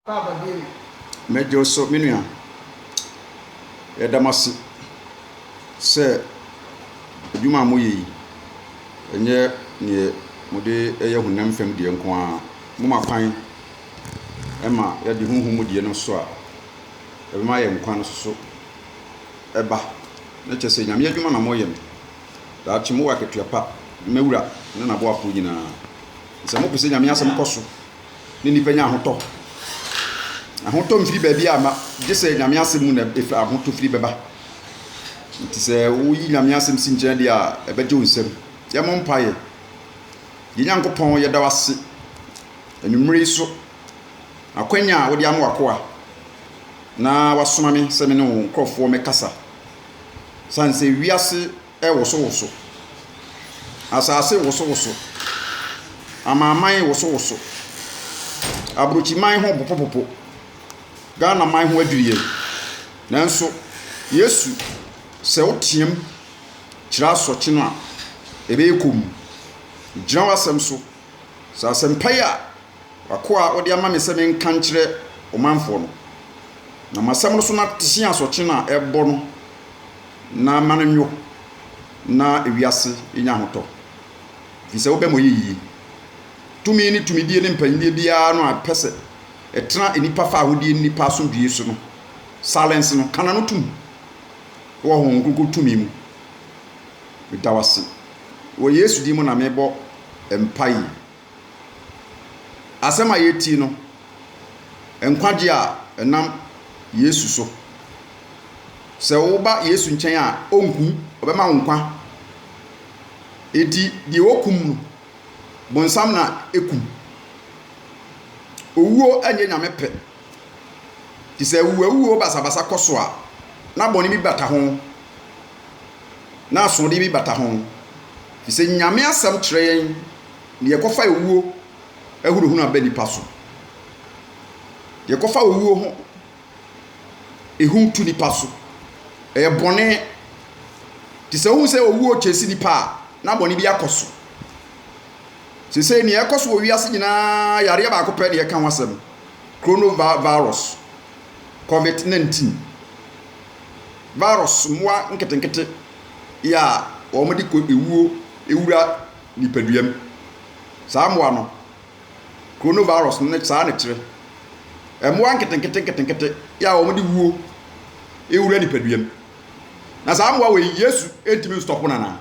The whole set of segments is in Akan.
Baba Giri. Major so minua. Edamasi. Se adwuma mo yi. Enye ne mode eye hunam fam die nko a. Mo makwan. Ema ye de hunhum die no so a. Ebe ma ye nkwan so. Eba. Na chese nyame adwuma na mo ye. Da chi mo waketua pa. Mewura ne na bo apo nyina. Se mo pese nyame asem koso. Ni nipa nya hoto. Ahoto mfiri baabi ama gese nyame asem mu na efa ahoto firi beba nti se wo yi nyame asem si nkyɛn de a ebeje onsem ye mo mpaye ye nyankopɔn ye da wase anwumre so akwanya wo de ama wakoa na wasoma me se me ne wo nkrɔfoɔ me kasa sanse wiase woso asase woso amaman woso abrochiman ho popopopo Ghana man ho adwiriye nanso Yesu se otiem kira asoche no a ebe ekom gyina wasem so sa asempai a wakoa odi ama me se me nka nkire omanfo no na masem no so na tia asoche no a ebo no na mananwo na ewiase enya hoto fi se wo be moyi tumi ni tumidie ni mpanyidie bia no apese etena enipa fa ahodi enipa so due so no silence no kana no tum wo ho nkuku tumi mu bitawase wo Yesu di mu na mebo empai asema yeti no enkwaje a enam Yesu so se wo ba Yesu nkyɛn a onku obema nkwa edi die wokum no bonsam na ekum owuo anye nyame pe ti se owuo basabasa koso a na boni bi bata ho na so de bi bata ho ti se nyame asam kyerɛ ne yekofa owuo ehuruhu na bani paso yekofa owuo ho ehum tu ni paso bone ti se hu se owuo kyesi ni pa na boni bi akoso se ni ekoso wo wiase nyina yare ba akopɛ de yɛka wasɛm coronavirus covid-19 virus moa nketenkete ya wo modi ko ewura nipaduam saa moa no coronavirus no saa ne kyerɛ moa nketenkete ya wo modi wuo ewura nipaduam na saa moa we Yesu entimi stop na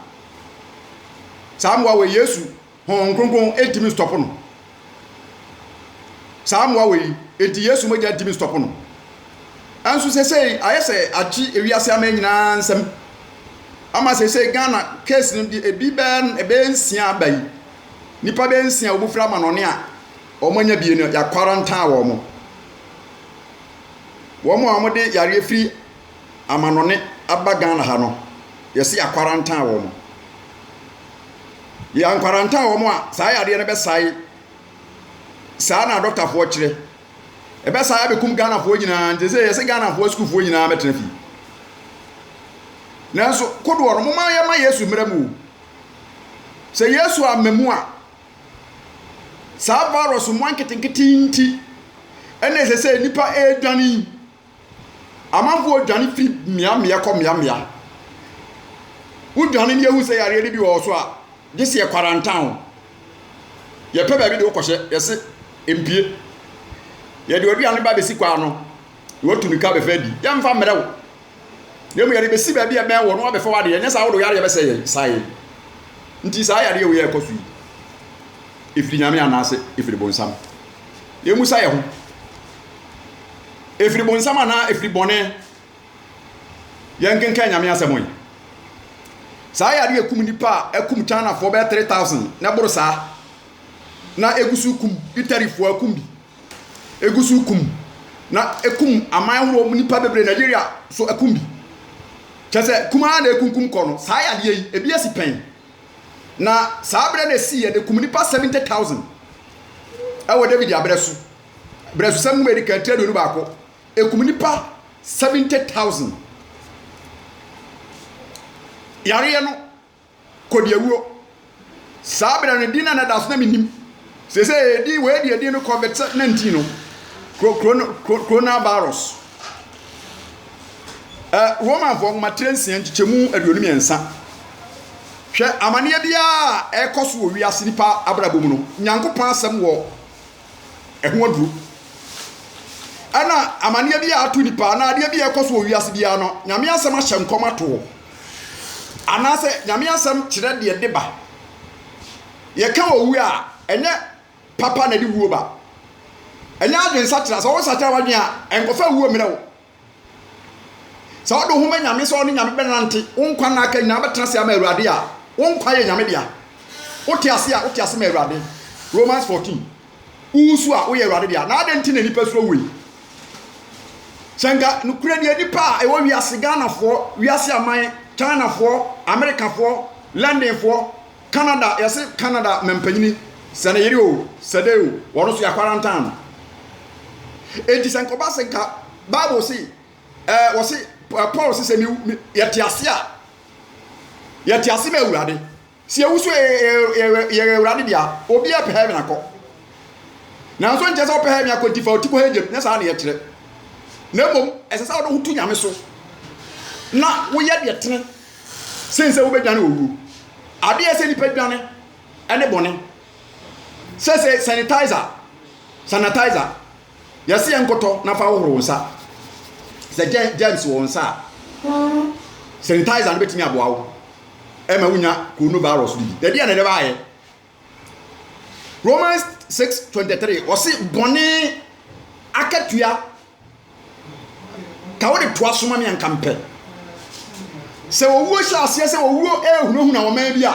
saa moa we Yesu hon kronkron etimi stop no saamwa we enti Yesu mo ja etimi stop no anso sesei ayese achi ewiase ama nyina nsem ama sesei Ghana case no ebi ben ebe nsia abai nipa be nsia obufra manone a omanya bie no ya quarantine wo mo de yare free amanone aba Ghana ha no yesi ya quarantine wo mo ya quarantine wo mo a saa yade ne be sai saa na doctor fo kire e be saa be kum Ghana fo nyina nte se yesi Ghana fo school fo nyina metena fi nanso kodo no mo ma ya ma Yesu mramu se Yesu amamu a saa virus mo anketenketinti ene se nipa edwani amanfo odwani fi mia ko mia udwani ne hu se yare ne bi wo so a this year quarantine ye pe ba bi de okɔhye yesi empie ye de oduane ba besi kwa no wo tunika be fa di ye mfa mrewo ye mu yare besi ba bi e ben wo no be fa wade ye nyesa wo do yare ye be se ye sai nti sai yare ye wo ye kɔsu ifiri nyame anase ifiri bonsam ye mu sai ye ho ifiri bonsam ana ifiri bone ye nkenkan nyame asemoy saa yare ekum nipa ekum China for be 3000 na boro saa na egusu kum Italy for akum bi egusu kum na ekum aman ho nipa bebre Nigeria so akum bi chese kuma na ekunkum kono saa yare yi ebi asipen na saa bre na si ye de kum nipa 70000 ewo David abresu sam medical trade no ba ko ekum nipa 70000 yare no kodiawuo saa bere no dina na daso na minim sese di we di no covid-19 no coronavirus Roman for matrensi nchichemu aduonum ensa hwe amane bia ekoso wo wiase nipa abrabom no nyankopon asem wo eho aduru ana amane bia atu nipa na ade bia ekoso wo wiase bia no nyame asem ahye nkom ato anase nyame asem kire de deba ye ka owu a enye papa na de wuo ba enye adwen satira so wo satira wadwen a enkofa wuo mire wo so do huma nyame so ne nyame benante wonkwa na aka nyame betrase ama awurade a wonkwa ye nyame dia wote ase ma awurade Romans 14 usu a wo ye awurade dia na ade nti na nipa so we senga nukure de nipa e wo wiase Ghana fo wiase aman China fo America fo London fo Canada yase Canada mempanyini sene yiri o sedeu wono so ya quarantine enti senko ba senka Bible say wo say Paul say ni yetiase me awurade si ewuso ye awurade dia obi a pɛ na kɔ na so nje so pɛ na kɔ tifa otiko hegem na sa na ye kire na mom ese sa wo hutu nyame so na wo ye de tene sense wo bedwane owu ade ese ni pedwane ene bone se sanitizer yesi enkoto na fa wo nsa se James wo nsa sanitizer no betimi aboa wo ema wunya coronavirus di de dia na de baaye Romans 6:23 osi bone akatua ka wo de toa soma me ankampe se owuo hye ase se owuo ehunu na wo man bi a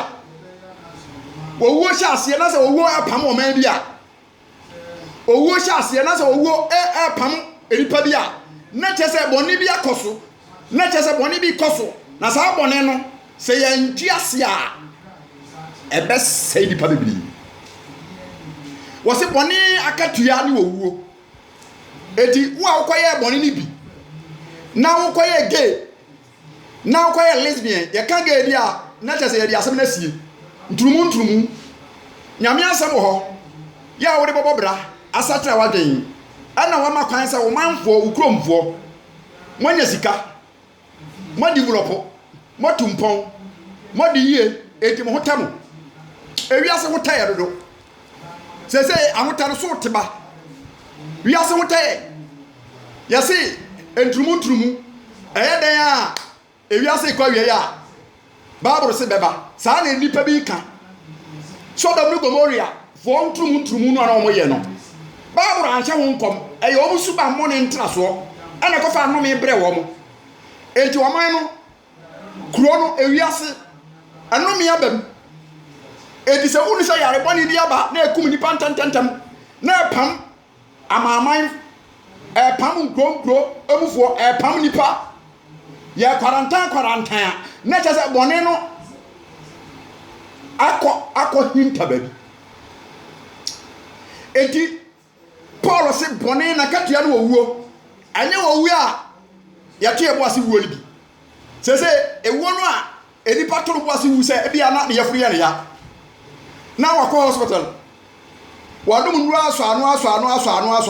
owuo hye ase na se owuo apam wo man bi a owuo hye ase na se owuo apam eripa bi a na chese boni bi akoso na chese boni bi koso na sa boni no se ye ntwi ase a ebe se eripa bibiri wo se boni akatua ni owuo eti wo akoye boni ni bi na wo koye gay na wo koye lesbian ye ka gay dia na chese ye dia asem na sie nturumu nyame asem ho ya wo de bobobra asatra waden ana wa makwan se wo manfo ukromfo monya sika mo develop mo tumpon mo de yie eti mo hotam ewiase hotaye dodo se ahotare so teba wiase hotaye yase entrumu eye den a ewiase kwa wie ya Bible se beba sa na nipa bi ka Sodom ni Gomorrah fo ntrumu no na mo ye no Bible anhye ho nkom eye omu suba mo ne ntraso ana ko fa no me bre wo mo enti wo man no kuro no ewiase ano me abam enti se unu se yare boni di aba na ekum ni pantantantam na pam amaman pam nkronkro emufo pam nipa ye quarantine na chese boni no akọ hinta baby enti Paul se boni na katua no owuo anye owu a yate ebo ase wuo libi se ewuo no a enipa toro bo ase wu se ebia na ye furu ye ya na wakọ hospital wadum nuru aso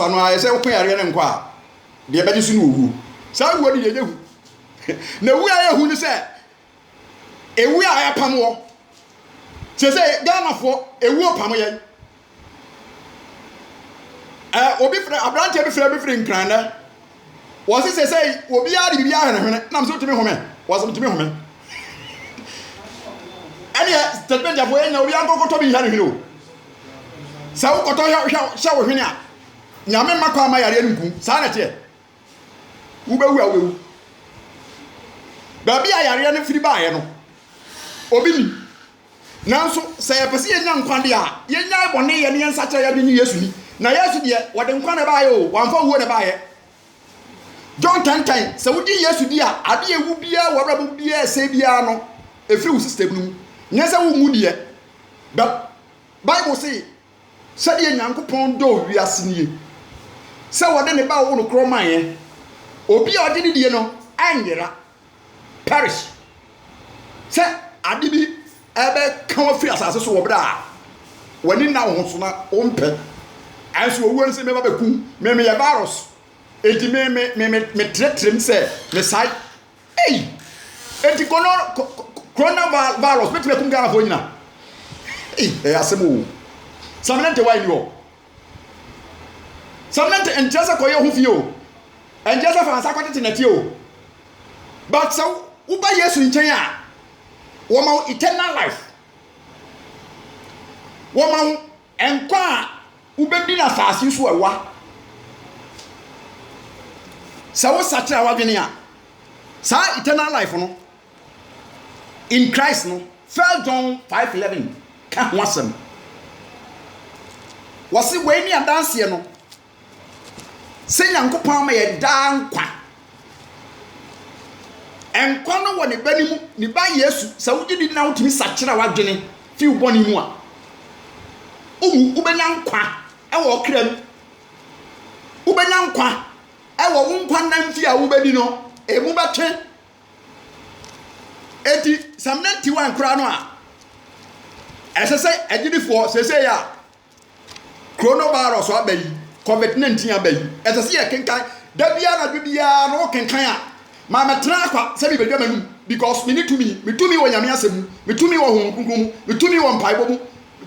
anu aye se wokọ yare ne nkọ a de beji su no owu sa wuo di ye hu na wu a ye hu ni se ewu a ya pamwo se Ghana fo ewu pam ye obi frɛ abrante bi frɛ nkrana wo se obi a de bi a hene na mso timi home wo se timi home ani statement ya boye na obi an kokoto bi hane hene o sa wo koto hwa wo hene a nyame makwa ma yare nku sa na tie wo bewu a wewu ba bi a yare ne firi ba ye no obi ni nanso se yepese yenya nkwande a yenya bone ye ne nsa kire ya bi ni Yesu ni na Yesu de wode nkwane ba ye o wanfa wuo ne ba ye John 10:10 se wudi Yesu di a ade ewu bia wo brabu bia ese bia no efiri wo system nu nyese wo mu de but Bible say se de Nyankopon do wiase nie se wode ne ba wo no kroman ye obi a ode ne die no anyera perish se ade bi ebe kan wa free asase so wo bra wani na wo so na o mpe As we won't say, me a virus. Eti me tretrem say me side. Hey, eti coronavirus. Me kum Ghana for nyina. Hey, asemo. Samnante why you? Samnante enjasa koye hu fio. Enjasa fa ansa kwatete na tio. But so uba Yesu nchen a wo ma eternal life. Wo ma enkwa ubedi na saasi so ewa. Sa wo satra wadwene a sa eternal life no in Christ no 1 John 5:11 ka ho asem. Wasi we ni adanse no se Nyankopon ma ye da nkwa. Enkwa no wo ne banimu ne ba Yesu sa wo gidi na wotimi satra wadwene fi uboni mu a ubenya nkwa e wo kram ubenya nkwa e wo nkwa nanfi a ubedi no e mu betwe eti samnanti wan kra no a esese agidifo sese ya coronavirus abayi COVID-19 abayi esese ya kenkan da bia no kenkan a ma metra akwa se bi bedwa manum because me tumi wo nyame asem me tumi wo honkunkum me tumi wo mpaibo mu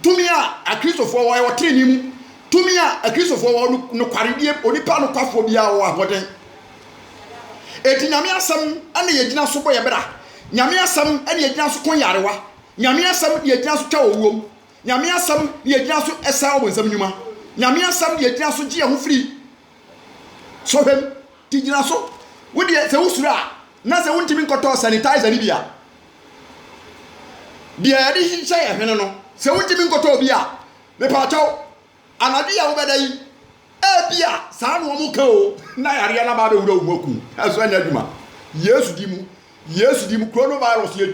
tumi a Christopher wo treni mu tumi a Christopher wo no kwaredie onipa no kwafo bia wo ahoden eti nyame asem ane yegina so boye bra nyame asem ane yegina so kon yarewa nyame asem yegina so twa owom nyame asem yegina so esa wo nsam nyuma nyame asem yegina so gye ho firi so hem tigina so wo de se usura na se wontimi nkoto sanitizer ni bia bia de hinche ye hwene no se wontimi nkoto bia me pa taw anade ya wo bedai bia saa no mo ka o na yare na ba be wura umaku aso anya aduma Yesu di mu coronavirus ye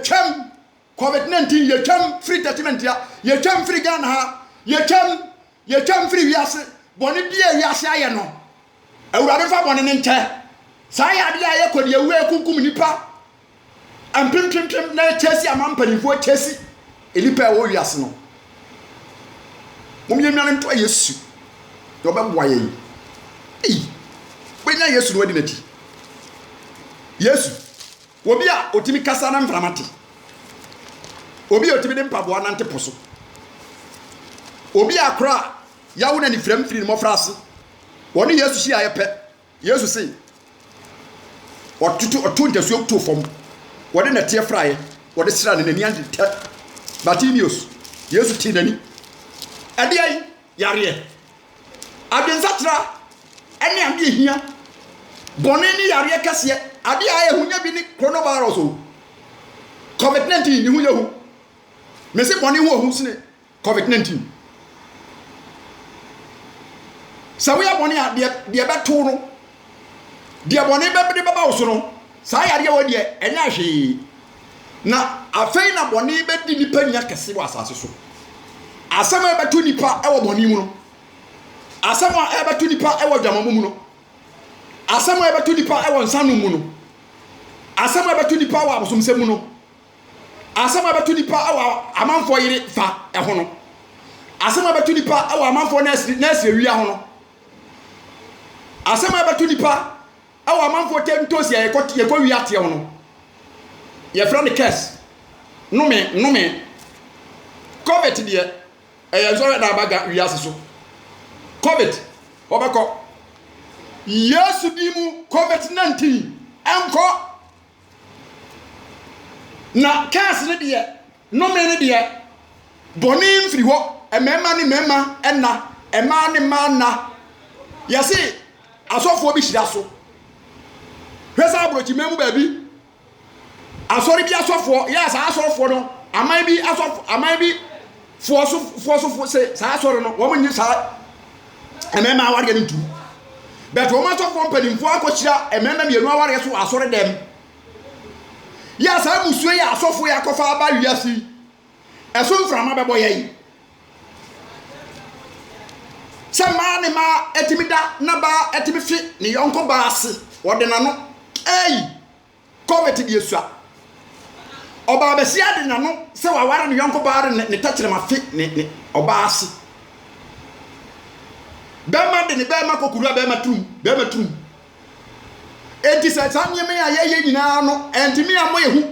twam COVID-19 ye twam free treatment ya ye twam free Ghana ha ye twam free wiase boni bia wiase aye no awurade fa boni ne nte saa ya de aye kodi ewu ekunkum nipa ampimtwem na chesi amampanifo chesi elipa wo wiase no mumye nwane nto Yesu do be boye yi benya Yesu no wadi nati Yesu obi a otimi kasa na mframate obi a otimi de mpaboa na nteposo obi a kra yawo na ni fram firi mo frase woni Yesu shi ayepe Yesu sei otu ntesuo to fom wode na tie fraye wode sira ne nani ante Bartimaeus Yesu ti nani ade ai yare adensatra ene ande hia bone ni yare kase ade ai hunya bi ni coronavirus o COVID-19 ni hunya hu me se bone hu sine COVID-19 sawe ya bone a de beto no de bone be baba wo so no sa yare wo de enya hwe na afei na bone be di nipa nya kase wa asase so asama beto nipa e wo bone mu no asama e beto nipa e wo dwamamu mu no asama e beto nipa e wo nsanu mu no asama e beto nipa wa abosomsem mu no asama e beto nipa wa amanfo yire fa e ho no asama e beto nipa wa amanfo na asewia ho no asama e beto nipa wa amanfo tentosi ye ko wi ate ho no ye fra ne curse nume COVID de eyanzo na baga wi ase so COVID obako Yesu di mu COVID-19 enko na case ne de nume ne de boni mfiri ho emema ne mema enna ema ne mana yase asofo bi hira so hwesa abrochi memu ba bi asori bi asofo yes asofo no aman bi forso say sa asori no wo munyi sa emema aware ne ntu but wo ma asofo mpanimfo akochira emema mienu aware so asori dem yes amusuo ya asofo ya kofa aba wiasi eso mframa bebo yei sama ne ma etimida na ba etimifi ne yonko ba ase wode na no COVID di Yesu oba besia de na no se waware ne yonko ba ne tachere ma fi ne oba ase bema de ne bema kokuru bema trum enti sa nyeme ya ye nyina no enti me amoye hu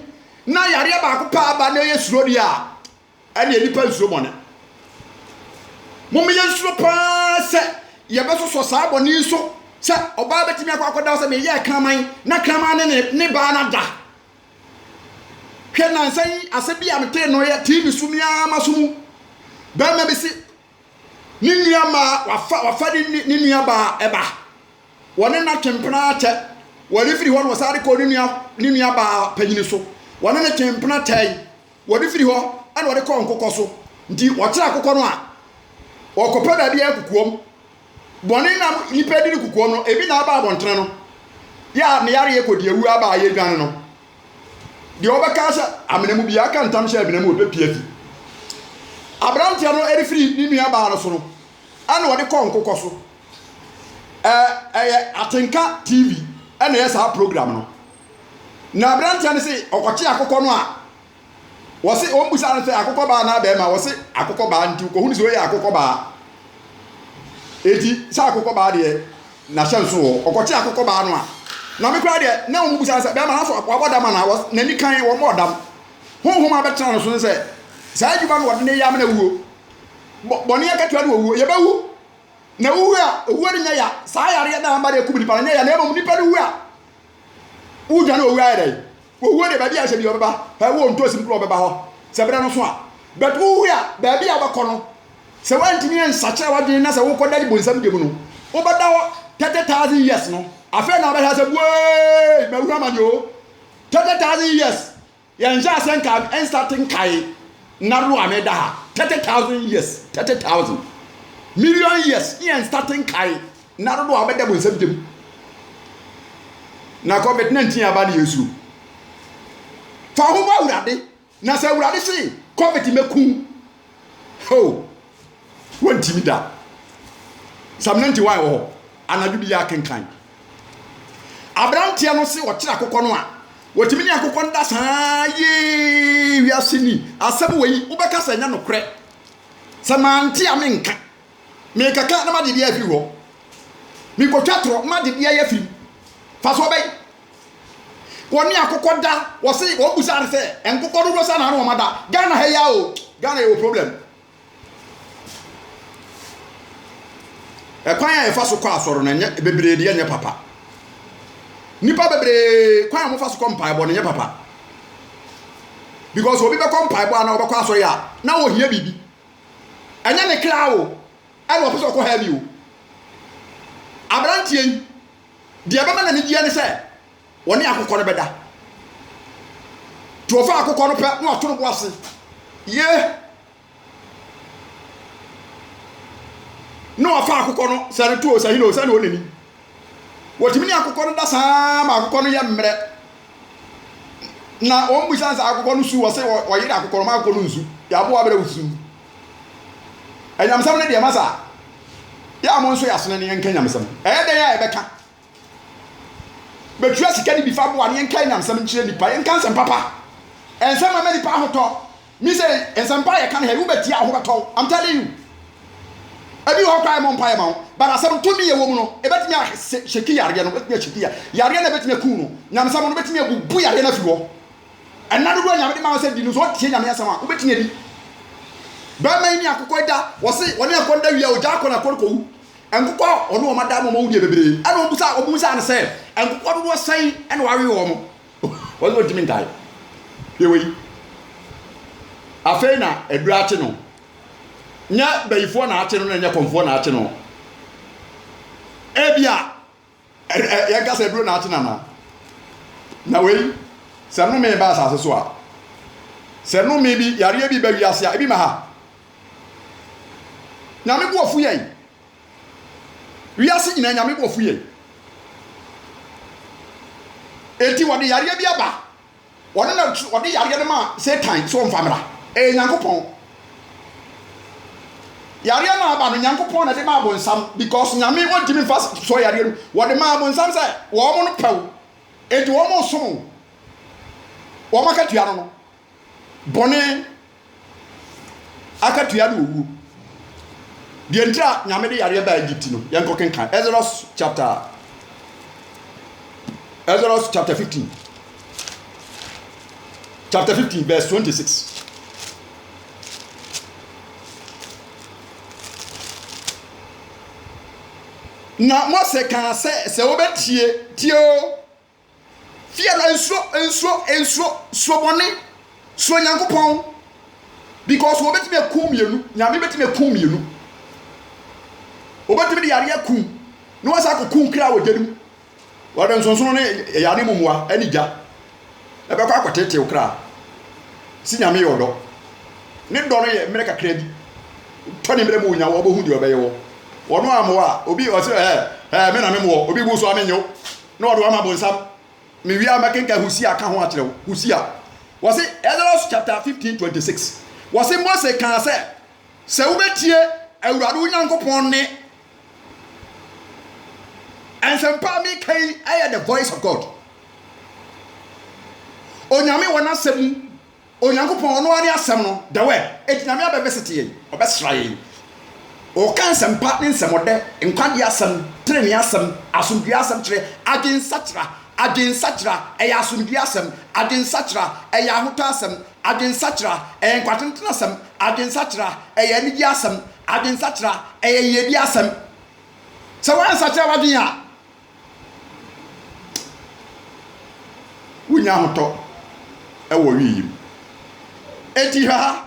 na yare ba ko pa ba na ye suro dia ene enipa suro bone mo me ye suro pa se ye be so sa bone so se oba betimi akwakoda se me ye kraman na kraman ne ba na da hwe na nsan asebi amte no ye tv sumia masumu bema be si ni nua ma wafa ni nua ba eba wone na twempena ache wone firi ho no sare ko ni nua ba panyini so wone na twempena tai wone firi ho ana wode ko nkokọ so ndi wokyere akokọ no a okopa da bia kukuom bone na nipa di kukuom no ebi na aba abontre no ya ne yare ekodi awu aba aye dwan no de obeka sha amenemu bia ka ntam sha amenemu obepiafi abrantia no erifiri ni nua ba no so no ana wode ko nkokọ so atenka tv ana yesa program no na abrantia ne se okoche akokọ no a wose ombusa no se akokọ ba na ba ma wose akokọ ba nti ko hunu se we akokọ ba eti sa akokọ ba de na hye so okoche akokọ ba no a na me kra de na ombusa se ba ma na so aboda ma na ni kan wo modam honhom abetra no so se sa adwuma no wode ne yam na wuo bone ya katwa no wuo ye ba wu na wuo a wuo de nya ya sa yare na amba de kubuli pa nya ya na emu nipa de wuo a wu dwa no wuo ya dai wuo de ba dia hye bi obeba ha wo nto sim pro obeba ho se bere no so a but wuo a ba bia ba kono se wantimi en sacha wadwe na se wo koda di bonsam de mu no obeda ho 30,000 years no afa na ba ha se boy ma wura ma yo 30,000 years ya nja senka en starting kai naru ameda ha 30,000 years 30,000 million years in starting kai naru do abeda bo nsabdem na covid-19 abali yesu fa ho ba urade na sa urade se covid meku ho wonti da sam 91 wo anadu bi ya kenkan abrantia no se wo kira kokọ no a wotimi ni akokọ nda saa ye wiase ni asem weyi ubeka sa nya no kre samanti amenka me kaka na ma de dia fi ho mi ko twatro ma de dia ya fi fa so bay woni akokọ da wo se wo busa se enkokọ do sa na no ma da Ghana he ya o Ghana yo problem kwan ya fa so kwa asoro na nya bebre de nya papa nipa bebre kwan mo fa so kompa ebo nya papa because obi be kompa ebo na obekọ asoro ya na wo hia bibi anya ne kra o ana wo so ko ha bi o abrantie de abama na ne dia ne se woni akokọ no beda to fa akokọ no pe na oto no bo ase ye no afa akokọ no sare to o sahilo sane o nani wotimi ni akokọ no da saa ma akokọ no ye mmere na o mbusa sa akokọ no su wo se wo yire akokọ no ma akokọ no nsu ya bo abere usu enyamsam ne de masa ya mo nso ya sene ne yenka nyamsam den ya ebeka betua sika ni bifa bo ane yenka nyamsam nchire nipa yenka nsem papa ensem ma nipa hoto mi say ensem pa ye kan he wo betia ho beto I'm telling you abi ho kwa mo mpa ye ma but asem to mi ye wo mu no e betimi a sheki yare no betimi a sheki yare na betimi ku no nyamsam no betimi abubu yare na fi wo enado do nyame de ma se di no so tie nyame asem a wo betimi di ba mai ni akokọ da wo se woni akonda wi a o ja akona korko wu enkokọ ono o mada mo wu de bebre ana obusa ne se enkokọ do san ene wa wi wo mo wo zo dimi ndai yewi afena edura ache no nya bayifo na ache no na nya konfo na ache no ebia ya gasa edura na ache na we se no me ba asase so a se no me bi yare bi ba wi ase a ebi ma ha nyame bo ofu yai wiase nyina nyame bo ofu yai eti wode yare bi aba wode yare no ma Satan so mfamra nyankopon yare na aba no nyankopon na de ma abonsam because nyame wonti mi fa so yare no wode ma abonsam say wo mo no pew eti wo mo so wo makatua no bone akatua do owu The entire Yamedi Areba Egypt, Yanko Kenkan, Exodus chapter 15. Chapter 15, verse 26. Na Mose can say, Obetie, Tio, fear and so money, so Yankopon, because Obet me a coom you, Yami bet me a coom you. Obet me the area coom, no one's a coom crowd with them. What I'm so soon a Yanimua, any ja, a baka potato crowd. Sinyami odo. Ne dɔre America credit. 20 minutes mu nya wo bo hu di obeyo. Wono amoa obi o se me na me mo obi bu so amenyo. Na odo ama bonsam. Me wi amakenka husi aka ho akere husi a. Was it Exodus chapter 15:26. Was it Moses kan se wo betie awurade Onyankopɔn ne ensempa mi kai I the voice of God. Onyame wona asɛm Onyankopɔn no ani asɛm no the way etiname abɛbɛsete yi ɔbɛsra yi o kan sɛmpa ne nsɛmɔdɛ nkwade asɛm trene asɛm asomdue asɛm kyerɛ agensatra ɛyɛ asomdue asɛm agensatra ɛyɛ ahotɔ asɛm agensatra ɛyɛ nkwatentena asɛm agensatra ɛyɛ anigye asɛm agensatra ɛyɛ yedi asɛm sɛ wansatra wadwen a wonya ahotɔ ɛwɔ wiyim eti ha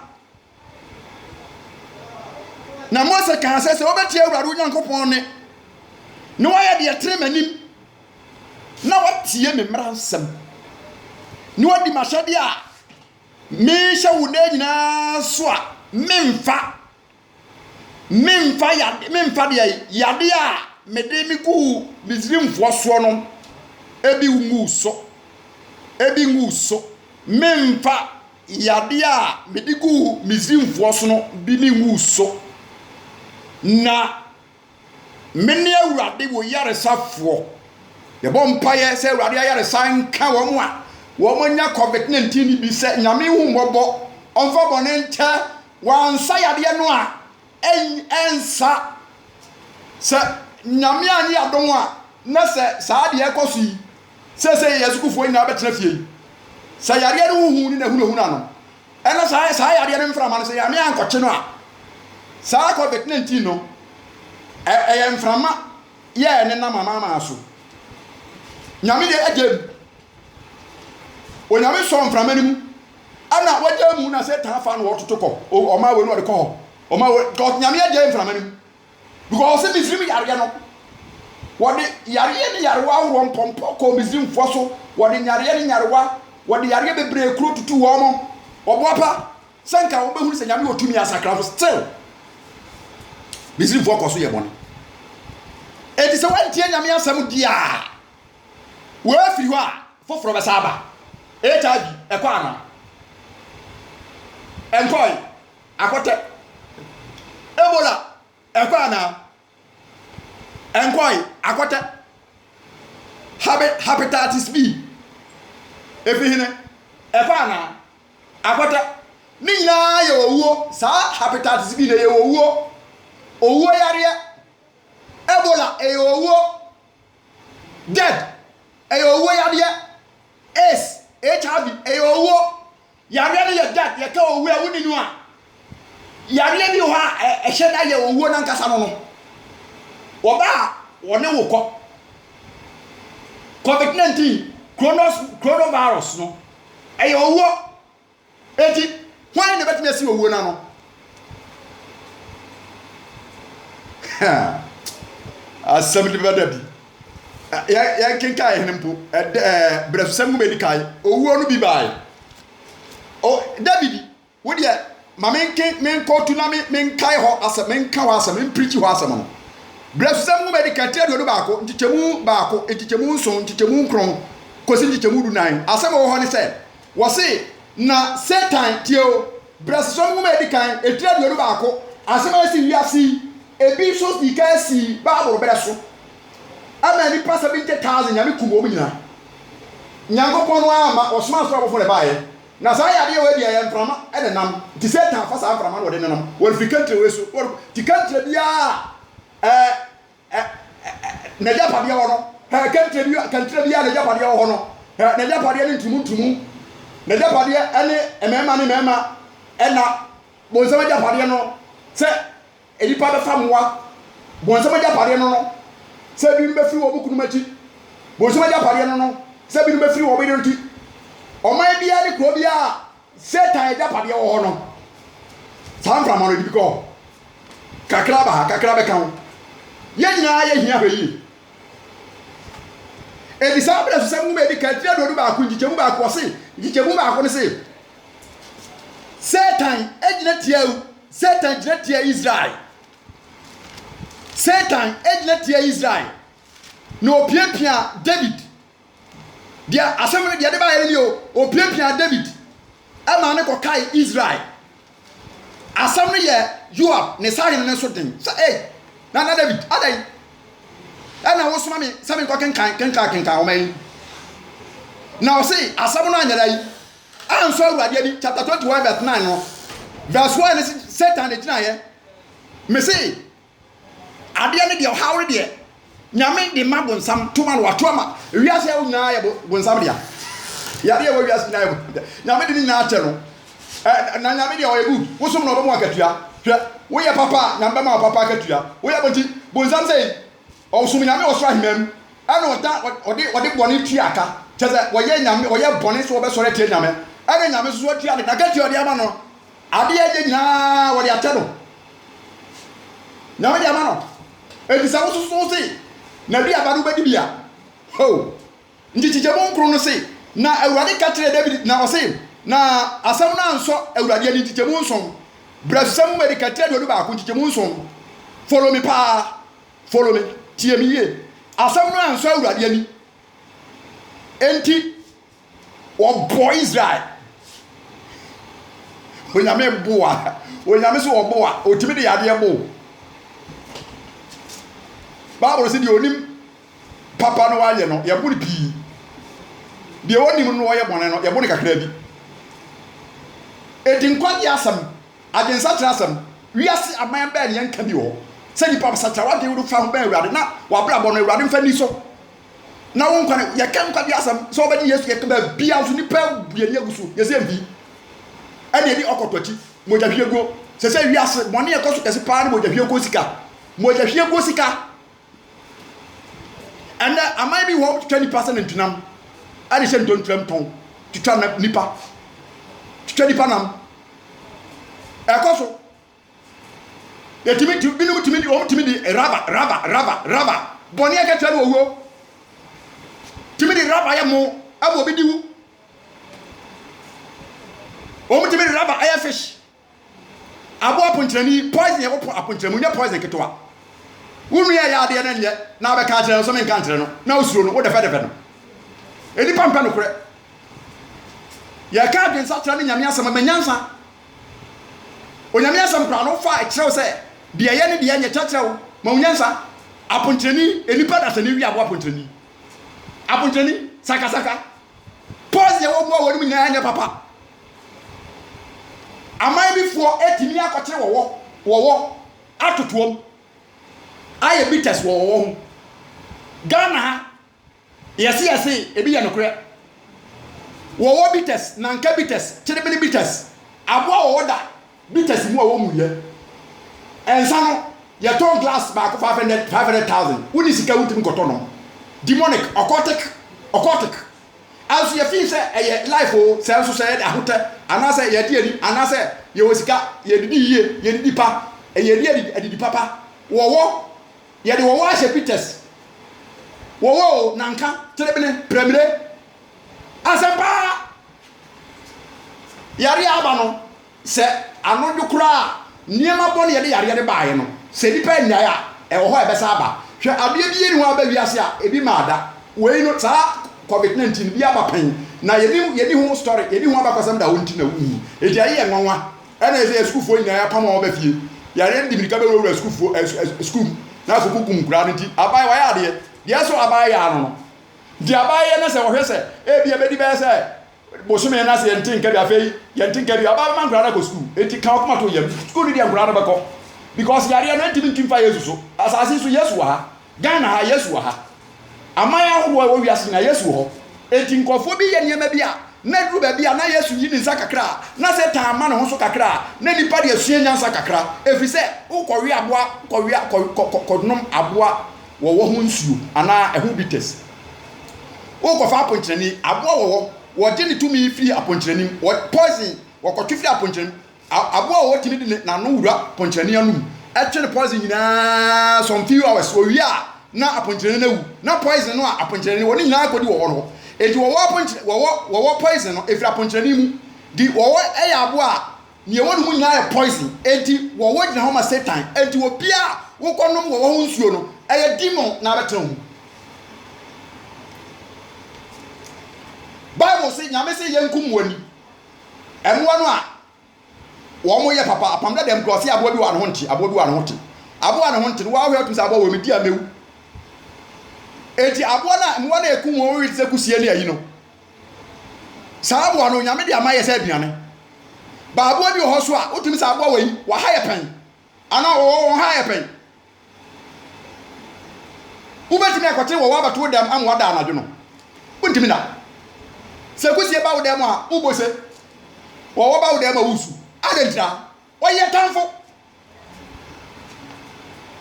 na Mose kan se obetie awurade Onyankopɔn ne no wayɛ de etre manim na watie me mmara nsɛm no wadi mahyɛde a me hyɛ wo na nyinaa so a memfa de yade a mede me gu Misrimfoɔ so no ebi ngu so memfa yade a mede gu Misrimfoɔ so no bi ne ngu so na mene awurade wo yaresafoɔ yɛbɔ mpaeɛ sɛ awurade ayaresa nka wɔn a wɔn nya COVID-19 ni bi sɛ nyame hu mmɔbɔ ɔmfa bɔne nkyɛ wansa yadeɛ no a ɛnsa sɛ nyame anye adom a na sɛ saa deɛ ɛkɔ so yi sɛ yɛsukufoɔ nyinaa bɛtena fie yi sɛ yadeɛ no huhu ni na hunahuna no ɛna saa yadeɛ no mframa no sɛ nyame ankɔkye no a saa COVID-19 no ɛyɛ mframa yɛ ne nam amama so nyame de agye onyame so mframa no mu ana wagya mu na sɛ tan fa no wɔtoto kɔ ɔma we no ɔde kɔ hɔ ɔma we kɔ nyame agye mframa no mu because sɛ Misrim yareɛ no wɔde yareɛ ne yarewa ahoroɔ mpɔmpɔ kɔ Misrimfoɔ so wɔde yareɛ ne yarewa wɔde yareɛ bebree kuro tutu wɔn mo ɔboapa sɛ nka wɔbɛhunu sɛ nyame wɔtumi asakrafo still Misrimfoɔ kɔ so yɛ bɔne eti sɛ wɔntie nyame asɛm di a wɔafiri hɔ a foforɔ bɛsa aba HIV ɛkɔ ana ɛnkɔi akɔtɛ Ebola ɛkɔ ana ɛnkɔi akɔtɛ hepatitis B efihine ɛkɔ ana akɔtɛ ne nyinaa yɛ owuo saa hepatitis B na yɛ owuo yareɛ Ebola ɛyɛ owuo dead ɛyɛ owuo yareɛ AIDS HIV ɛyɛ owuo yareɛ no yɛ dead yɛka owuo a woni no a yareɛ bi hɔ a ɛhyɛ na yɛ owuo nankasa no wɔba a wɔne wo kɔ COVID-19 coronavirus no ɛyɛ owuo eti hwan na bɛtumi asi owuo na no asɛm de bɛda bi yɛn kenka yɛn mpo brɛfsɛm mu medikai owuo no bi bae o David wo deɛ ma menkɔ tu na menkae hɔ asɛm menka hɔ asɛm mempreach hɔ asɛm no brɛfsɛm mu medikai tɛdeɛ no baako ntikyɛmu baako ntikyɛmu nson ntikyɛmu nkron kɔsi ntikyɛmu dunan asɛm wɔ hɔ ne sɛ wɔse na Satan tio brɛfsɛm mu medikai ɛtɛdeɛ no baako asɛm asi wiase ebi so di ka si Bible bere so ama nipa 70,000 nyame kum omu nyina Nyankopɔn no ama osoma so abofo le baaye na saa yade we de ye mframa e de nam ti Satan fa saa mframa no de nam wor fi country we so wor ti country bia na japa bia wo no country bia na japa bia wo no na japa bia ni ntumu na japa bia ene emema ne mema ena bonsama japa bia no se edipa be famoa bonsama japa bia no se bi mbe fi wo bukunu machi bonsama japa bia no se bi mbe fi wo bi nti ọmọ bia ni kuro bia Satan japa bia wo no saa mframa no bi ko kakra be kan ye nyina ye hia hwe ebi saa bra so mu be di katria do ba ku njichemu ba ko se njichemu ba ko ne se Satan ejina tiawu Satan jina tia Israel Satan ejina tia Israel no piapia David dia asem dia de ba yele o piapia David ama ne ko kai Israel asem no ye Joab ne sare ne so den sa na David adai ana wo soma me se me ko kenkan o man na o say asem no anyara yi anso awurade ni chapter 21 verse 9 no verse 1 ne Satan de gina ye me say ade ne de hawre de nyame de mabonsam toma no wato ama wiase ya nyina ye bonsam dia ya de wo wiase nyina ye nyame de nyina ate no na nyame de o ye bu wo som no be mo akatua hwe wo ye papa nyame ma papa akatua wo ye bonti bonsam say o som nyame o so ahimam ana ode bone tuaka cheze wo ye nyame wo ye bone so wo be sore tie nyame ana nyame so tua de akatua de ama no ade ye nyina wo de ate no nyame de ama no ebisa wo so say na ri abadu bedi bia ho njichije mo nkro no say na awurade ka kire David na o say na asam na nso awurade ani njichije mo nson brasam me de ka kire do ba ko njichije mo nson follow me tie mi ye asam na nso awurade ani enti o boy Israel onyame boa onyame so o boa otimi de yade bo Bible say the onim papa no waye no ye boni pi de onim no waye bone no ye boni kakra bi edin kwadi asam agensa tra asam wiase aman ba ne yanka bi ho se ni papa satra wade wo fa ho ba awurade na wa bra bo no awurade mfa ni so na won kwane ye kan kwadi asam so obadi Yesu ye ka ba bia so ni pa bua ni agusu ye se mbi ade di okototi moja hwego se wiase mone ye koso kese pa ni moja hwego sika and I might be 20% into nam. I said don't tram ton to turn up nipa. To 20 panam. A coso. The timid to be rubber. Bonia get to go. Timid rubber, I mo. I will be do. Timid rubber, I have fish. I bought punchani, poison, upon Tremunia poison ketoa. Wumi ya de na nye na be ka kire so me kan kire no na usuro no wo de fe no eni pampa no kure ya ka adwen sa kire ne nyame asem manyansa onyame asem pra no fa kire se de ye ne de ye nye kire ma onyansa apontreni eni pa da se ne wi abo apontreni saka pause ye wo mo wo ni nya nya papa amai bi fo etimi akokire wo atotoom aye bitters wo Ghana yesi ebi ya nokre wo bitters na nka bitters chede bene bitters abo wo da bitters mu wo mu ye ensa no ye ton glass ba ko 500,000 woni sika wutim koto no demonic occultic as ye fi se eye life o se so se ahota anase ye di anase ye wosika ye didi pa ye di papa wo ye de wo ahye bitters wo nanka terebene premiere asempa yare aba no se anodu kura niema bone ye de yare de baaye no se nipa nyaa ya e wo ho e besa aba hwe ade bi eni ho aba wiase a ebi maada we no sa COVID-19 bi aba pan na ye ho story ye ho aba kwasam da wonti na wu e dia ye nwanwa e na e school fo nyaa pam o ba fie yare ndimirika be wo school na so kukum kura nti abai wa ya de so abai ya no di abai na se wo hwe se e bia be di be se bosome na se yentin ka bi afei yentin ka bi aba man grana go school enti ka kuma to yam school ni dia grana ba ko because yare no enti min timfa Yesu so asase so Yesu wa ha Ghana ha Yesu wa ha amaya ho wo wiase na Yesu ho enti nkofo bi ye niema bi a na duru ba bi a na Yesu yi ni nsa kakra na se tan ma no ho so kakra na nipa de asue nyansa kakra efi se ukọwe aboa kodnom aboa wo ho nsuo ana eho bites ukọfa aponkyerani aboa wo de ne tumi firi aponkyerani wo poison wo kọtwe firi aponkyerani aboa wo timi de na no wura aponkyerani anum etwe ne poison nyina some few hours wo wi a na aponkyerani na wu na poison no a aponkyerani wo ni nyina akodi wo no eti wo poison no efiri aponkyerani mu di wo eya aboa ni ewo no mu nyina e poison eti wo gyina ho ma Satan eti wo bia wo konom wo ho nsuo no eye demon na betra hu Bible say nyame say yenkum wani enwa no a wo mo ye papa apamda dem cross aboa bi wa no honti aboa bi wa no honti aboa no honti wo ahwe atum say aboa wo medi amewu eti aboa na nwa na ekum wo wi se kusie ne ayi no sa aboa no nyame de amaye say aduane ba aboa bi ho so a otum say aboa wai wa ha ye pen ana wo ha ye pen ubetimi akote wo wa bato dem amwa da anadwo no untimi na se kusie ba wo dem a ubose wo ba wo dem a wusu adentra oye tanfo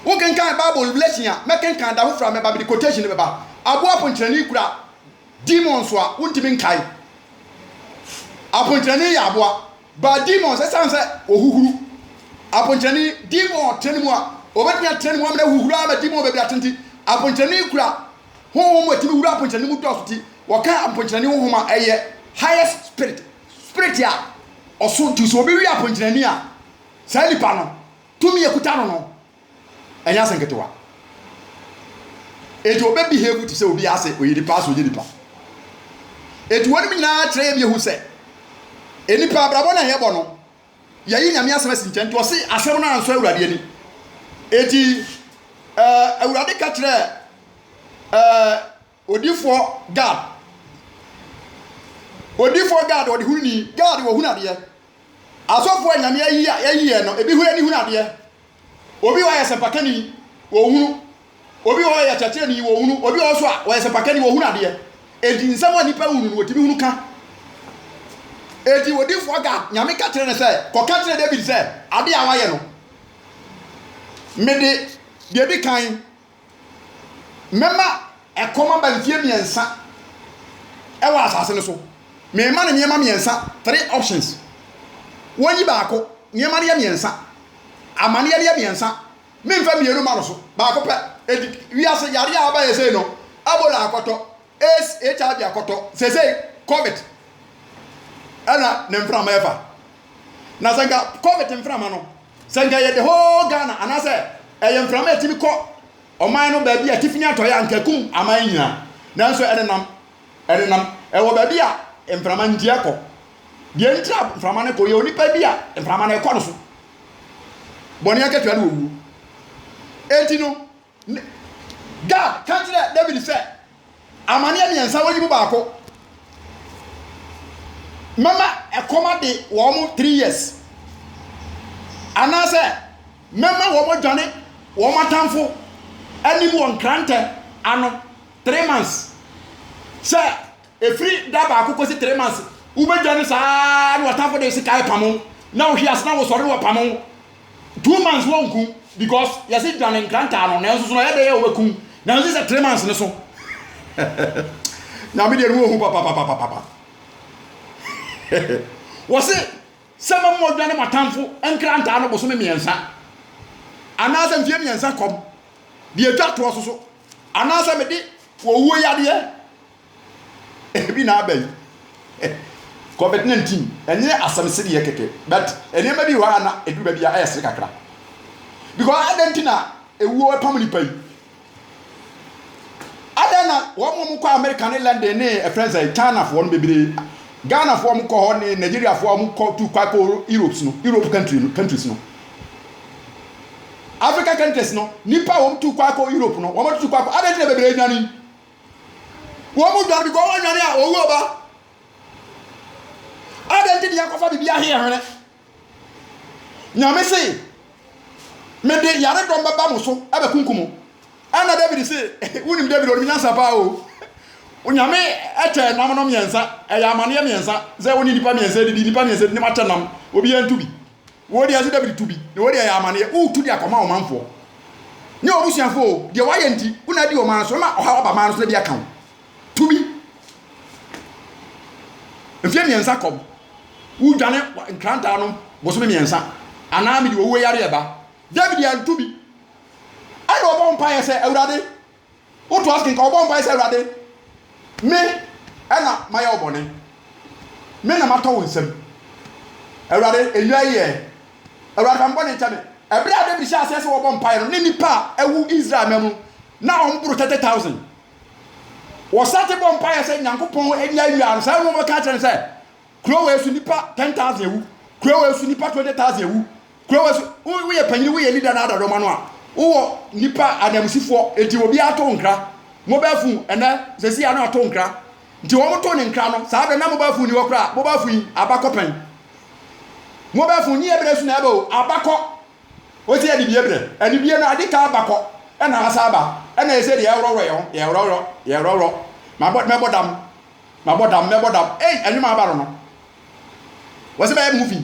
wo kan Bible revelation a meken kan da ho fra me ba bi quotation be ba aboa ponkyerani kura demons a untimi nkai aponkyerani ya aboa ba demons esanse ohuhuru aponkyerani demon tenemu a obetnya tenemu amna huhuru ama demon be bi atenti aponkyerani kura ho mo timi wura aponkyerani mu doso ti wo kan aponkyerani ho ma eye highest spirit ya oso ti so obi wi aponkyerani a sa nipa no tumi ekuta no enya senketewa eti obe behave ti se obi ase oyidi pass oyidi pa eti woni mi na kire bi ehu se enipa abrabo na yebo no yayi nyame asema si nkyɛn to se asɛm na anso awurade ani eti awurade ka kire odifo God odi huni God wo hunade asofo nyame ayi no ebi hu ani hunade obi wa yesepakani wo hunu obi wa ya chacheni wo hunu obi wa so a wa yesepakani wo hunade edi nsɛm nipa hunu no otimi hunu ka edi odifo God nyame ka kire ne sɛ ko ka kire David sɛ ade a waye no mede de bi kan mema ekoma ba mfie miensa ewa asase ne so me ma ne niema miensa 3 options woni baako niema ne miensa amane ye miensa me mfa mienu ma no so baako pe wi ase yare a ba ye sei no abola akoto HIV akoto sei covid ana ne mfra ma efa na sanga covid mfra ma no sanga ye the whole Ghana anase eye mfra ma etimi ko oman no ba bia tifini atoya ankakum aman nyina nanso enenam ewo ba bia mframa ndia ko die ntra mframa ne ko ye onipa bia mframa ne ko no so boni aketua ne owu enti no God kanjira David say amane amiensa woyi mu baako mama ekoma de wo mu 3 years anase mama wo mo dwane wo matamfo animu on krante ano 3 months say efri daba akoko si 3 months ubedwane saa no watamfo de si kai pamo na wo hias na wo sori wo pamo 2 months wonku because yesi dwane krante ano na nso no ye de ye obekum na nso say 3 months ne so na me de wo hu papa wo se sama mo dwane matamfo enkrante ano boso me miensa anasa mfie miensa kom di etwa to so anasa me di wo wuo yade ebi na abai COVID-19 enye asamse de yekeke but ene ma bi ho ana edu ba bia ayesre kakra because adentina ewuo pamni pai adana wo mo ko America ne London ne friends China fo no bebire Ghana fo mo ko ho ne Nigeria fo mo ko tu kwa ko Europe countries no Africa countries no nipa wo tu kwa ko Europe no wo mo tu kwa ko adentina bebire nyani wo mo do bi ko wo nyani a owu oba Adenti dia kofa bibia he hwene. Nyame se me de yare dom baba mo so aba kunkumo. Ana David se wonim David o nyansa pa o. Onyame ete nam no miensa eya amane miensa ze woni nipa miensa di nipa miensa ni mate nam obi antubi. Wo de ase David tubi. Ne wo de eya amane o tu di akoma o manfo. Nye obusuafo de waye nti una di o man so ma oha ba man so bi aka tubi. Mfie miensa kom. Wo dwane nkranta no bo so miensa. Ana mi di owo yare eba. David ya tubi. Ayo obo mpa ye se Awurade. Wo to asking ka obo mpa ye se Awurade. Me ana maya obone. Me na mato wo nsam. Awurade enwa ye. Awurade kan bone nchame. Ebra David sha ase se wo obo mpa ye no ne nipa ewu Israel memu na omburu 30,000. Wo sate bo mpa ye se Nyankopon enya wi an sa wo be ka kire se kro we su nipa 10,000 ewu. Kro we su nipa 20,000 ewu. Kro we su wo ye panyi wo ye leader na adado ma no a. Wo nipa adamsifo enti obi ato nkra. Mobafu ene sesi ya na ato nkra. Nti wo moto ne nkra no saa be na mobafu ni wo kra. Mobafu yi abakopen. Mobafu ni ebre su na ebe o abako. O ti e di biebre. Ani bie na ade ka abako. E na asa aba. E na ese de ye roro. Mabodam. Anyu ma abaro no. Wo se ba ye mufi.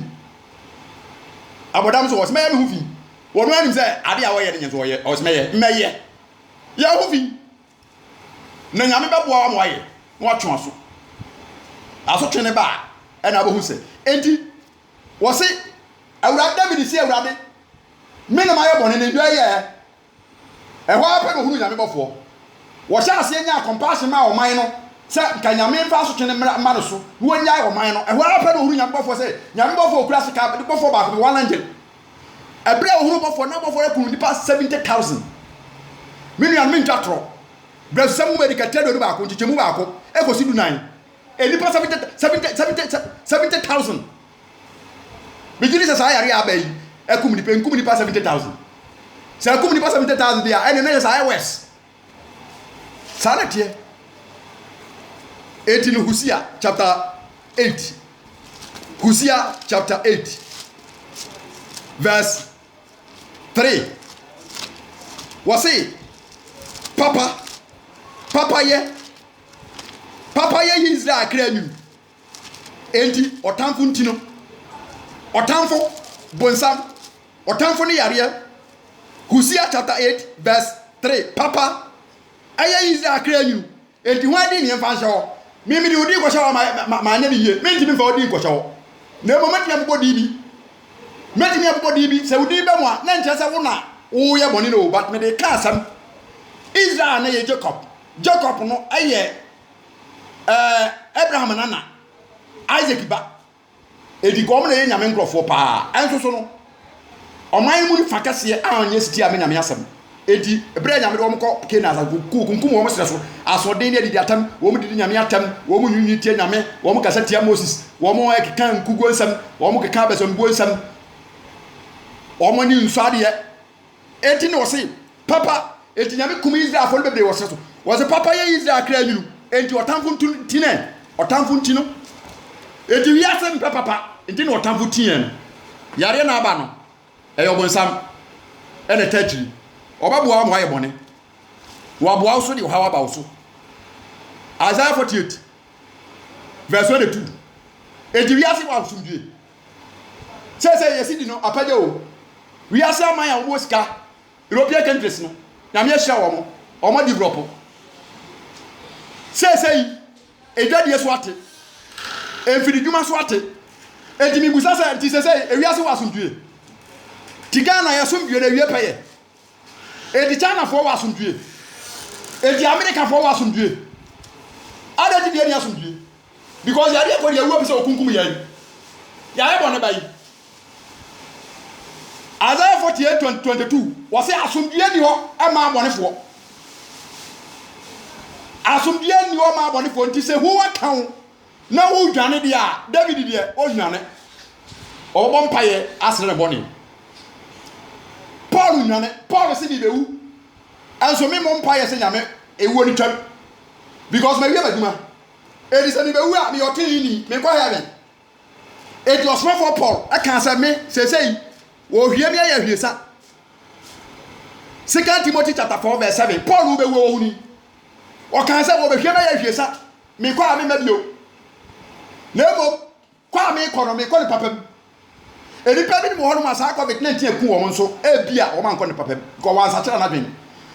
Abodam so wo se ma ye mufi. Wo no anim se ade a wo ye de nyen so wo ye. O se ma ye. Mmeye. Ya mufi. Na nyame beboa wa moaye na watwe so aso twene ba e na bohu se enti wo se Awurade David se Awurade me na maye bone ne dua ye ho ape no hunu nyame bofo wo sha ase nya compassion ma o man no se ka nyame fa aso twene ma no so wo nya o man no ho ape no hunu nyame bofo se nyame bofo okura se ka bofo ba ko 100 ebre o hunu bofo na bofo rekunu dipa 70,000 million min twatro Brassamu medicate do ba ko nchechemu ba ko e ko sidu nan elipa 70,000 bijiri sa yare abai e kum nipa 70,000 sa kum nipa 70,000 dia ene na sa west sana tie 18 Hosea chapter 8 Hosea chapter 8 verse 3 wasi Papa ye Israel kranu enti otamfo ntino otamfo bonsam otamfo ne yare Hosea chapter 8 verse 3 papa aye Israel kranu enti ho adi ne mfa hye mimi di odi ko hye ma anya ne ye menti mi fa odi ko hye na mo mati abbo di bi meti mi abbo di bi se odi be mo na nche se wo na wo ye boni no but me de ka asam Israel na ye Jacob no aye Abraham nana Isaac ba edi kom na ye nyame nkrofo pa enso so no oman mu ni fakase anye siti ame nyame asam edi ebre nyame do mko kena za kunkum wo msere so asodin ne didi atam wo mu didi nyame atam wo mu nyunyi tie nyame wo mu kasa tie Moses wo mu ekekan kugo nsam wo mu keka besom bo nsam wo mu ni nsade ye eti no se papa eti nyame kum Israel fo bebre wo se so wo se papa ye Israel kra nyuru enti otamfo ntine otamfo ntino eti wi asem papa enti no otamfo tien yare na aba no eyo bonsam ene tachiri obaboa mo aye bone wo boa so de wo hawa ba wo so Isaiah 48 verse 22 eti wi ase wa sumdue se yesi di no apaje o wi ase aman ya wo sika European countries no na me hia wo mo develop se edwadie so ate enfidi dwuma so ate enti mi busa se enti se wi ase wa sumdue tigana ya sumdue na wie peye edi China fo wa sumdue edi America fo wa sumdue ada di dia sumdue because ya dey for ya wo bi se okunkum ya e bo ne bayi Isaiah 48:22 was say asumdue ni ho e ma abonefo asumdue ni ho ma abonefo nti se hu akan na wo dwane dia David dia o dwane o bo mpaye asere boni Paul se bi bewu anso me mo mpaye se nyame ewu ni twam because me wi abaduma edi se bi bewu a me yotin ni me kwa ya be It was not for Paul. I can't say me, say, well, hear me, I hear, sir. 2 Timothy chapter 4, verse 7. Paul will be wounded. Or can I say, well, hear me, I hear, sir. Me, call me, maybe. Never, call me, call me, call the papa. A depending on my sack of it, 19 poor, so a beer or man call the papa. Go on, such a nothing.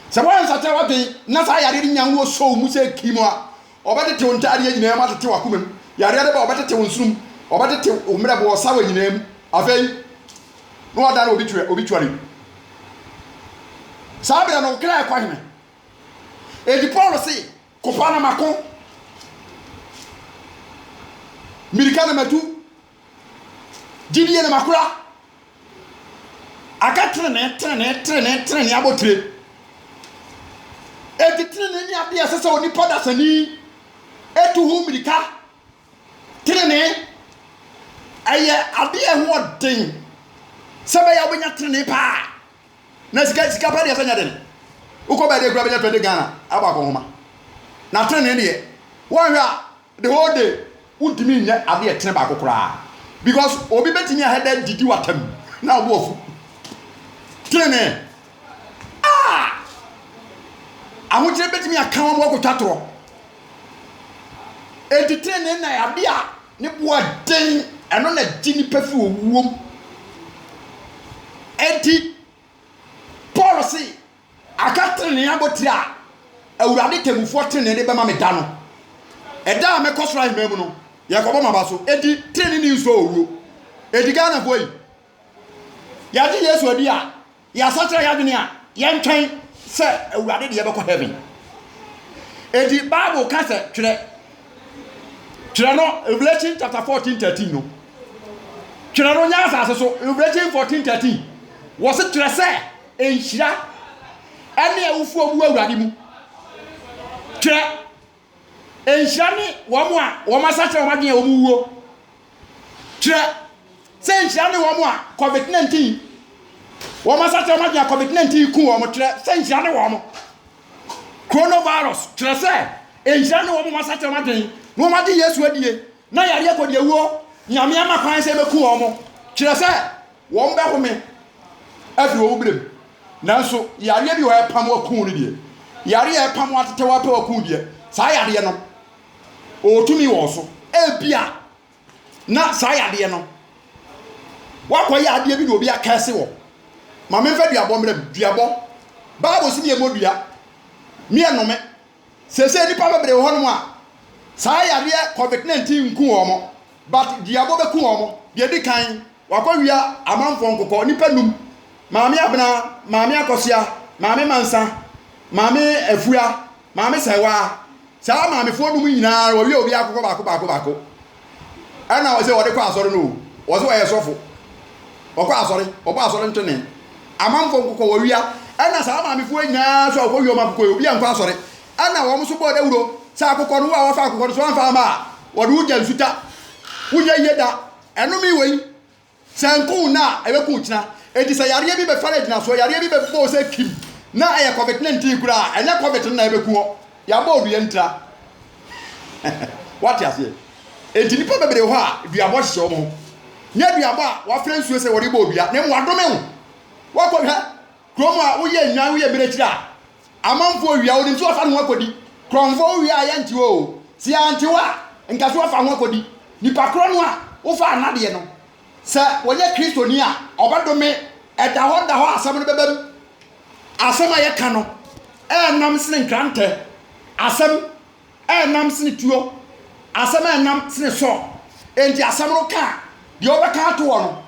So once I tell you, Nasa, didn't young so much Kimoa, or better to Ontario in a matter to a woman. Yada about better to soon. Or better to Umbrella or Sour in name, a very no other obituary. Sabia no clear quite. A policy, Copana Macon, Miricana Matu, Gideon Macra. I got train about trade. A train of the assessor only potters and e. A to whom the car. Train. I be a word thing. Somebody when you train a pa. Let's get scapadi as another. Uko by the grabbing to the Ghana, Abakoma. Now train in here. One the whole day would mean that I'll be a tobacco cry. Because Obi betting your head did you at him. Now wolf. Train. Ah! I want you to bet me a come walk with Tatro. And the train in I be a nip thing. And on a genie perfume womb. Anti policy. I can't train in Abotia. I would have taken 14 and never mammy dano. A damn a cost right memono. Yakobama Basso, Eddie training you so. Eddie Ghana boy. Yadi, yes, or dear. Yasatra Yadinia. Yan train, sir, I would have the Abako heaven. Eddie Bible cassette today. Revelation chapter 14:13. Children, yes, so Revelation 14:13. Was it to say, in Shira? Any of whom were Radimu? Children, in Shani, one more, one massacre of Maggie Omuo. Children, say Shani one more, COVID-19. One massacre of Maggie COVID-19, cool, say Shani one more. Coronavirus, children, say, in Shani one massacre of Maggie. No matter yes, where ye, now you are for the war. Yamiama finds a cool. Chile said, one back with me. Every old now so Yari, you have Pamo Coondia. Yari, a Pamo to Tawapo Coondia. Sayadiano. Oh, to me also. Elpia. Not Sayadiano. What way I did will be a castle. Mamma fed your bomb, Diabo. Bible see a modia. Me and no me. Say, probably one. Sayadie COVID-19 kuomo. But Diabo kuomo. Yedi kind. Wakowia amanfo nkokọ nipa num maame abena maame akosia maame mansa maame afua maame sewa saa maame fo num nyina wo wi obi akokọ baako ana wo se wo de kwa asori no wo se wo yesofo wo kwa asori wo ba asori ntene amanfo nkokọ wo wia ana saa maame fo nyina so wo wi o makokọ obi ankwa asori ana wo mso bo da wuro saa akokọ no wa fa akokọ so anfa ma wo de uja nsuta unya yeda enumi wei Sanku na ebeku china edisa yare bi be fare dina so yare bi be bo se kim na aye COVID-19 kura enya COVID na ebeku ho ya bo odu entra what you say enti nipa bebere ho a duabo hye omo nya duabo a wa fere nsuo se wori bo obia na mu adome ho wa ko ha kromo a wo ye nwan wo ye bere kira amanfo wia wo nti afa no akodi kromfo wia ya nti o si anti wa nka so afa ho akodi nipa kro no a wo fa anade no sa wonye kristoni a obadome eda ho asem no bebam asem aye ka no nam sene nkrante asem nam sene tuo asem nam sene so enti asem ro ka de obeka to wo no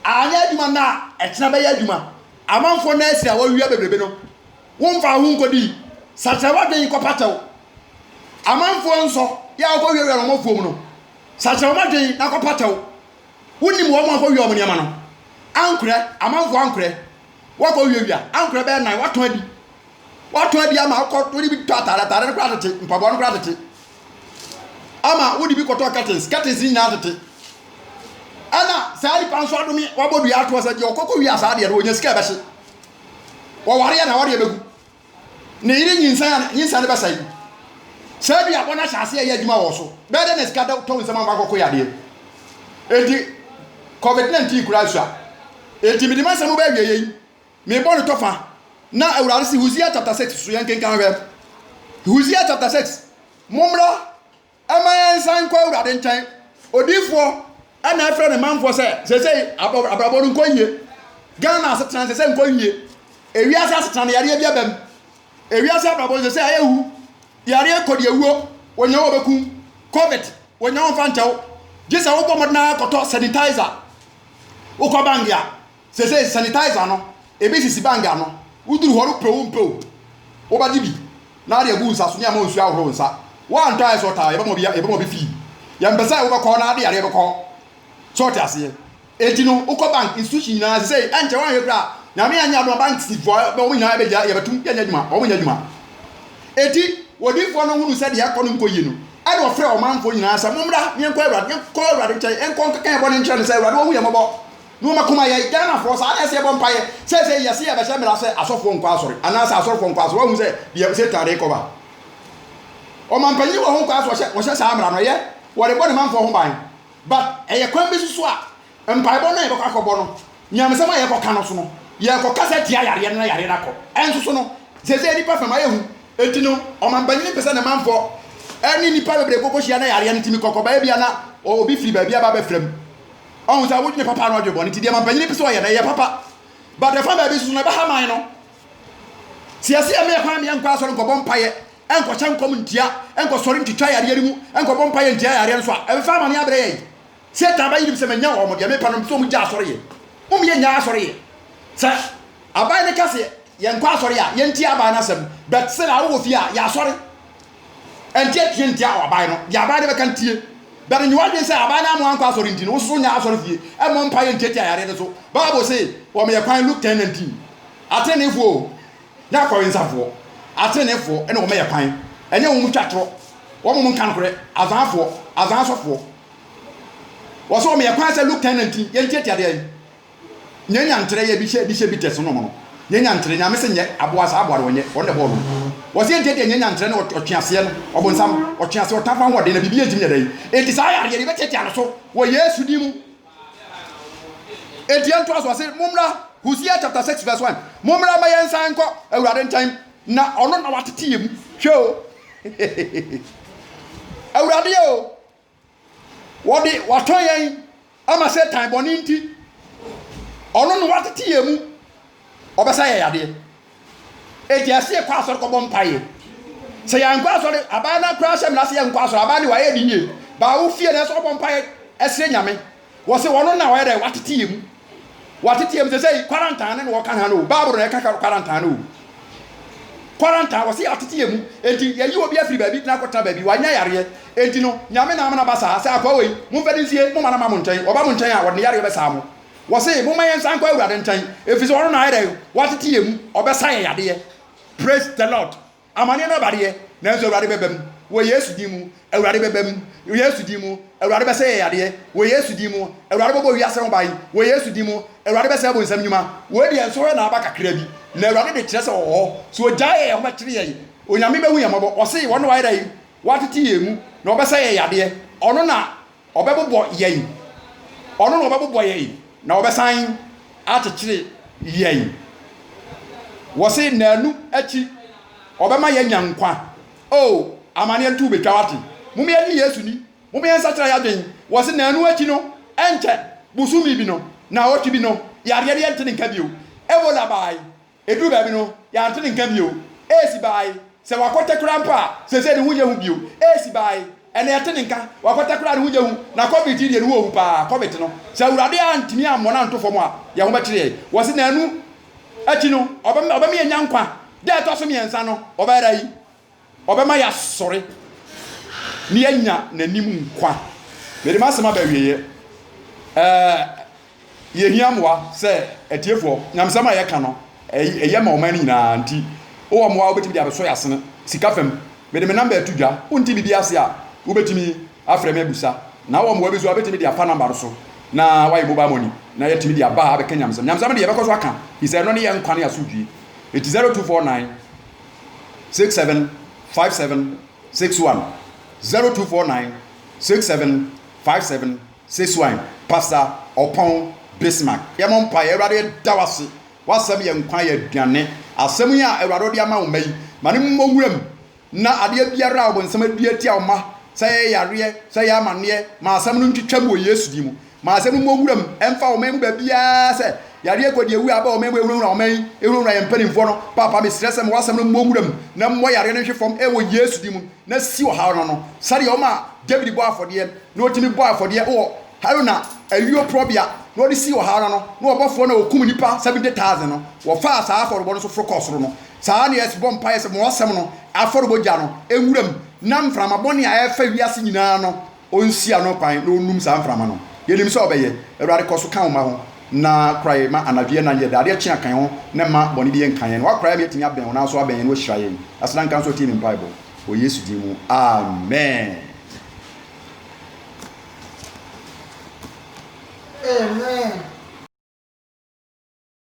anya aduma na etena be ya aduma amanfo na asira wa wia bebrebe no wonfa ho nkodi sachawa den kopatew amanfo nso ya ko wiwe no mofo mu no sachawa den na kopatew woni mo ma ko wi omni ama no ankure amanfo ankure wako wiwia ankure be nan wato adi ama ko woni bi tare ko atete mpabo no ko atete ama wodi bi ko to curtains ni na atete ana saari panso adomi wabodu ya to saje okoko wi asa de ro nya sika be hye wo ware na ware begu ne iri nyinsa ne basai sabi abona hyase ya adwuma wo so be de ne sika da to nsema akoko ya de enti COVID-19 kura so a enti midima se mo ba wie yi me bo no tofa na awurade si Hosea chapter 6 so yan kenkan hwe Hosea chapter 6 momra amayan san kwa awurade nkyɛn odifo ana afra ne manfo se abrabo no nkonye Ghana asetran se nkonye ewiase asetran yare bia bam ewiase abrabo se ayehu yare kodi ewuo wonya wo beku covid wonya wo fantaw gisa wo bomodna koto sanitizer wo ko bangia se sanitizer no ebi sisi bangia no uduru horu pewo wo ba dibi na de bu nsa so nya ma nsu ahoro nsa wa ntwa eso ta ebe mo bi fi ya mbesa wo ba ko na de yare be ko so ta ase etino wo ko bank institution na se anche wan hekra na me anya do bank si fo wo nya be ja ye betum nya djuma wo nya djuma eti wodifo no hunu se de akọ no nkoyi no ade ofre o manfo nyina sa momra me enko awrade ko awrade nche enko nkan e bo ne nche ne se awrade wo hu ye mobo no makoma ye Ghana for sa na se bo mpaye se yesi ya be se mera se asofo nko asori ana sa asofo nko asori wo hu se ye se tare ko ba o man panyi wo hu nko asori wo se sa amra no ye wo de bo ne manfo ho ban but eye kwan be susu a mpaye bo no ye bo akọbọ no nyamsema ye ko kano so no ye ko kasa tia yare na yare na ko enso so no se nipa fama ye hu etino o man panyi pesa ne manfo eni nipa bebre koko hia na yare na timi kokko ba bia na obi firi ba bia ba be frem on sa wodne papa no adwebo ne ti dia man panyi pesa o ye na ye papa but the fama be susu na ba ha man no siase ya me kwa me enko asori nkobọ mpaye enko cha nkom ntia enko sori ntitwa yare yare mu enko bọ mpaye ntia yare nso a e fama ne abre ye se ta ba yiri se menya wo mo dia me panom so mu ja asori ye ye nya asori ye sa abai ne kase ye nko asori a ye ntia abai na sem but se na wo fi a ya asori entie tie ntia abai no ya abai de be kan tie but nyi wadwe se abai na mo anko asori nti no so nya asori fie e mo mpaye ntia yare de so bible say wo me ye kwan Luke 10:19 atenefo na kwa nsafo atenefo ene wo me ye kwan enye wo mu twatro wo mo nkan kore azanfo wo so me ye kwan se Luke 10:19 ye ntia de nyanya ntre ye bi hye bi teso no mo no nyanya ntre nya me se nye aboa sa aboa wonye wonde ball wo se ntia de nyanya ntre no otwease no obonsam otwease otafa hode na bibi ejim nyadai enti sa ya ye be tetia no so wo Yesu di mu enti anto aso se mumra Hosea chapter 6 verse 1 mumra ma yensan ko awurade ntan na ono na watete yem hwe awurade yo wodi waton yen ama setan boni nti ono no watete yem obesa ye yade eti ase kwa asori ko bompaye se ya nkwa asori abana kra shem na se ya nkwa asori abani wa ye dinye ba wo fie na so bompaye esre nyame wo se wono na wa ye watete yem se say quarantine no kan ha no bible na ka quarantine no quarantine wo se atete yem enti ye yi obi afiri baabi na kota baabi wanya yare enti no nyame na amana basa se akwa wei mo fedi nsie mo mana ma mo ntan oba mo ntan a wo ne yare be sa mo wo se mo mayen san kwa awurade ntan efisi wono na yare watete yem obesa ye yade praise the lord amane na bade na nso awurade bebem wo Yesu di mu awurade bebem Yesu di mu awurade be say yade wo Yesu di mu awurade bobo wiase ho bai wo Yesu di mu awurade be say bo nsam nyuma wo de enso na aba kakra bi na awurade de kire se wo so jaye ho makire ye onyame be hu ye mobo o se wono wa yade watete yemu na obesa ye yade ono na obebobo ye ono na obebobo ye na obesan atekire ye wo se nanu achi obema ye nyankwa oh amane ntu betwa wate mumye ni Yesu ni mumye nsachira ya den wo se nanu achi no enche busumi bi no na otu bi no yare yare ntene nka bio ebola bai edu ba bi no ya ntene nka bio esi bai se wakote krampa se de hunye hu bio esi bai ene ntene nka wakote kra de hunye hu na covid die no hu pa covid no se urade antimi amona ntofo mo a ya ho betre wo se nanu achi no obema ye nyankwa de to so miensa no obera yi obema ya sore ni anya nanim nkwa mede masema ba wieye ye hiamwa se etiefo nyamsama ye ka no eye ma omani na nti o mo wa obetimi dia beso yasene sika fam mede me number atudwa unti bibia se a obetimi afre me busa na wo mo wa bezo obetimi dia fa number so na why mobile money na yetimi dia ba ha be nyamsama de ye bekoso aka he say no ne ye nkwa ne asudwi it is 0249 675761 0249 675761 Says wine, Pastor upon Bismarck. Yamon Pie, Erade Dawasi, wasam yam quiet Diane, Asemia, Eradiama May, Manimum, na adeɛ biara a wɔnsɛm adua tia ɔma sɛ yareɛ sɛ yamaneɛ ma asɛm no ntwitwam wɔ Yesu di mu ma asɛm no nwuram ɛmfa ɔman ba biara sɛ yareɛ kɔde ewu aba ɔman ba ewuram ɔman ewuram yɛ mpanimfoɔ no papa me stress am wasɛm no nwuram na mmɔ yareɛ no hwe fam ɛwɔ Yesu di mu na si ɔhaw no sɛdeɛ ɔma David bɔ afɔdeɛ na ɔtumi bɔ afɔdeɛ wɔ Haruna ayuo probia na ɔde si ɔhaw no na ɔbɔfoɔ na okum nipa 70,000 no wɔfa saa afɔrebɔ no so foro kɔsoro no saa ne ɛsɛ bɔ mpaeɛ sɛ mo asɛm no afɔrebɔ gya no ewuram na mframa bɔne a ɛfa wiase nyinaa no onsia no kwan na onum saa mframa no yɛnim sɛ ɔbɛyɛ Awurade kɔ so ka wo ma ho na krae ma anadwie na yɛ dadeɛ kye akan ho na ma bɔne bi yɛ nkan yɛn wa krae bi atumi abɛn wo na so abɛn yɛn no hyira yɛn asena nkan so tie ne mpaebɔ wɔ Yesu din mu amen. Amen.